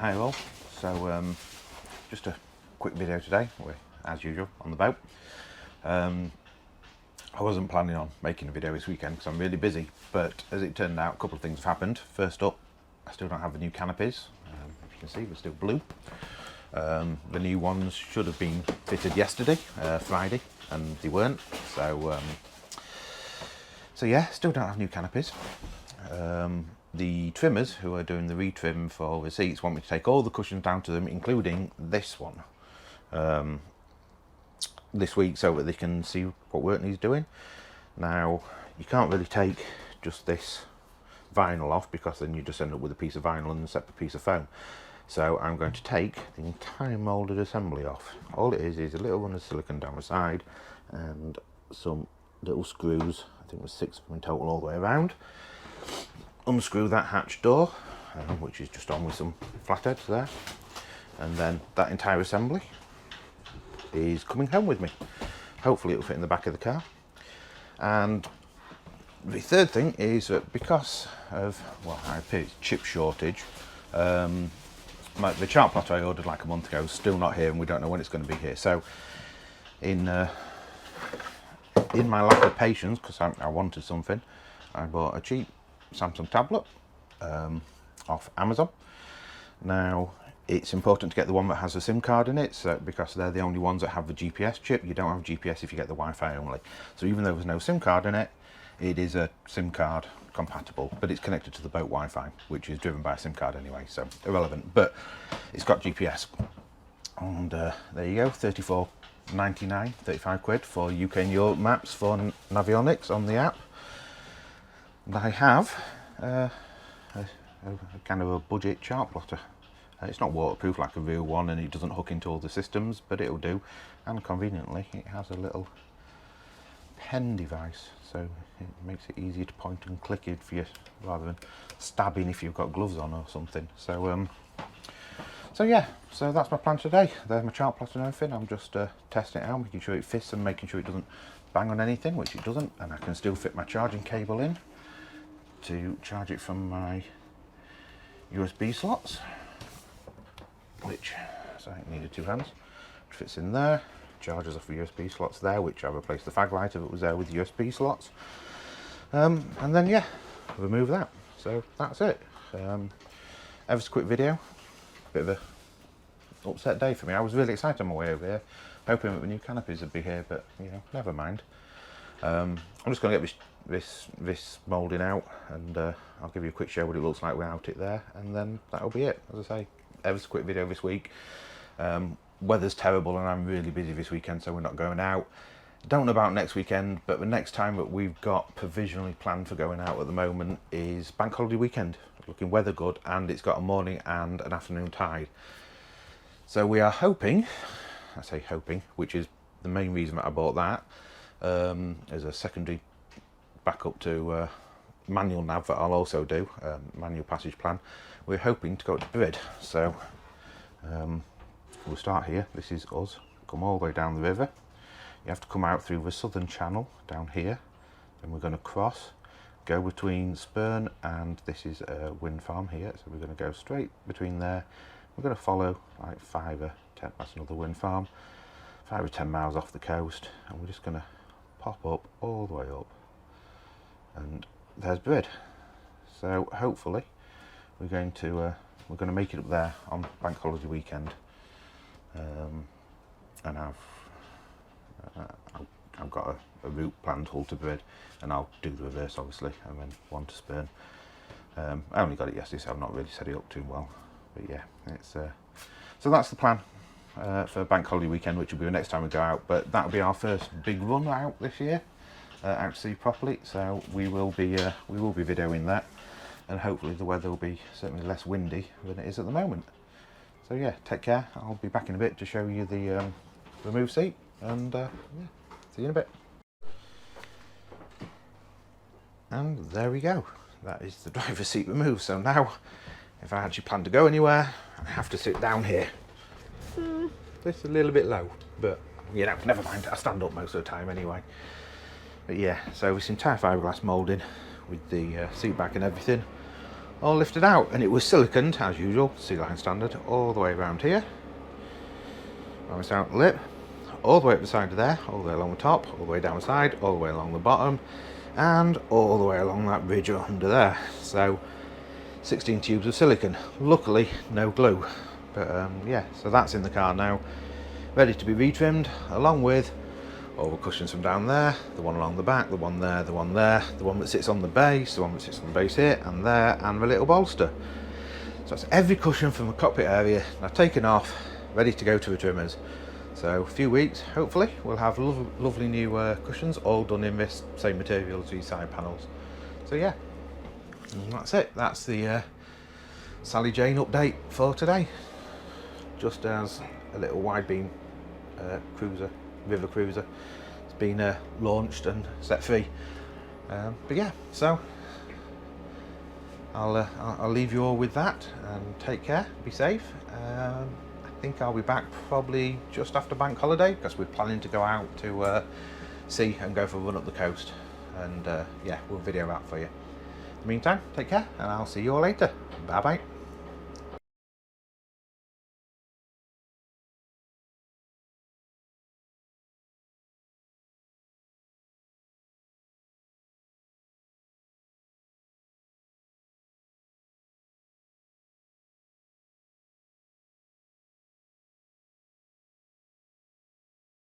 Hi all. So just a quick video today. We're as usual on the boat. I wasn't planning on making a video this weekend because I'm really busy, but as it turned out, a couple of things have happened. First up, I still don't have the new canopies. As you can see, they're still blue. The new ones should have been fitted yesterday, Friday, and they weren't. So yeah, still don't have new canopies. The trimmers who are doing the retrim for the seats want me to take all the cushions down to them, including this one, this week, so that they can see what work needs doing. Now, you can't really take just this vinyl off because then you just end up with a piece of vinyl and a separate piece of foam. So I'm going to take the entire moulded assembly off. All it is a little run of silicone down the side and some little screws. I think there's 6 of them in total all the way around. Unscrew that hatch door, which is just on with some flatheads there, and then that entire assembly is coming home with me. Hopefully it'll fit in the back of the car. And the third thing is that because of, well, I appear it's chip shortage, the chart plotter I ordered like a month ago is still not here, and we don't know when it's going to be here. So in my lack of patience, because I wanted something, I bought a cheap Samsung tablet off Amazon. Now, it's important to get the one that has a SIM card in it, so because they're the only ones that have the GPS chip. You don't have GPS if you get the Wi-Fi only. So even though there's no SIM card in it, it is a SIM card compatible, but it's connected to the boat Wi-Fi, which is driven by a SIM card anyway, so irrelevant. But it's got GPS, and there you go, £34.99, 35 quid for UK and Europe maps for Navionics on the app. And I have a kind of a budget chart plotter. It's not waterproof like a real one, and it doesn't hook into all the systems, but it'll do. And conveniently, it has a little pen device, so it makes it easier to point and click if you, rather than stabbing if you've got gloves on or something. So yeah, so that's my plan today. There's my chart plotter and everything. I'm just testing it out, making sure it fits and making sure it doesn't bang on anything, which it doesn't, and I can still fit my charging cable in to charge it from my USB slots, which, so I needed 2 hands, which fits in there. Charges off the USB slots there, which I replaced the fag lighter that was there with USB slots. And then yeah, remove that. So that's it. Ever so quick video. Bit of a upset day for me. I was really excited on my way over here, hoping that the new canopies would be here, but you know, never mind. I'm just going to get this moulding out, and I'll give you a quick show what it looks like without it there, and then that'll be it. As I say, ever so quick video this week. Weather's terrible and I'm really busy this weekend, so we're not going out. Don't know about next weekend, but the next time that we've got provisionally planned for going out at the moment is bank holiday weekend. Looking weather good, and it's got a morning and an afternoon tide. So we are hoping, I say hoping, which is the main reason that I bought that, as a secondary backup to manual nav that I'll also do, manual passage plan. We're hoping to go to Brid, so we'll start here. This is us, come all the way down the river. You have to come out through the southern channel down here, then we're going to cross, go between Spurn and this is a wind farm here, so we're going to go straight between there. We're going to follow like 5 or 10, that's another wind farm, 5 or 10 miles off the coast, and we're just going to pop up all the way up, and there's Brid. So hopefully we're going to make it up there on bank holiday weekend, and I've got a route planned Hull to Brid, and I'll do the reverse obviously, and then one to Spurn. I only got it yesterday, so I've not really set it up too well, but yeah, it's so that's the plan for bank holiday weekend, which will be the next time we go out. But that'll be our first big run out this year, out to sea properly. So we will be videoing that, and hopefully the weather will be certainly less windy than it is at the moment. So yeah, take care. I'll be back in a bit to show you the remove seat, and yeah, see you in a bit. And there we go. That is the driver's seat removed. So now, if I actually plan to go anywhere, I have to sit down here. It's a little bit low, but you know, never mind. I stand up most of the time anyway. But yeah, so this entire fiberglass moulding with the seat back and everything, all lifted out, and it was siliconed as usual, Sealine standard, all the way around here, around this outer lip, all the way up the side of there, all the way along the top, all the way down the side, all the way along the bottom, and all the way along that ridge under there. So 16 tubes of silicone, luckily no glue. But yeah, so that's in the car now, ready to be retrimmed, along with all the cushions from down there, the one along the back, the one there, the one there, the one that sits on the base, the one that sits on the base here and there, and the little bolster. So that's every cushion from the cockpit area now taken off, ready to go to the trimmers. So a few weeks, hopefully, we'll have lovely new cushions, all done in this same material as these side panels. So yeah, and that's it. That's the Sally Jane update for today. Just as a little wide beam cruiser, river cruiser, it's been launched and set free. But yeah, so I'll leave you all with that, and take care, be safe. I think I'll be back probably just after bank holiday, because we're planning to go out to sea and go for a run up the coast, and yeah, we'll video that for you. In the meantime, take care, and I'll see you all later. Bye bye.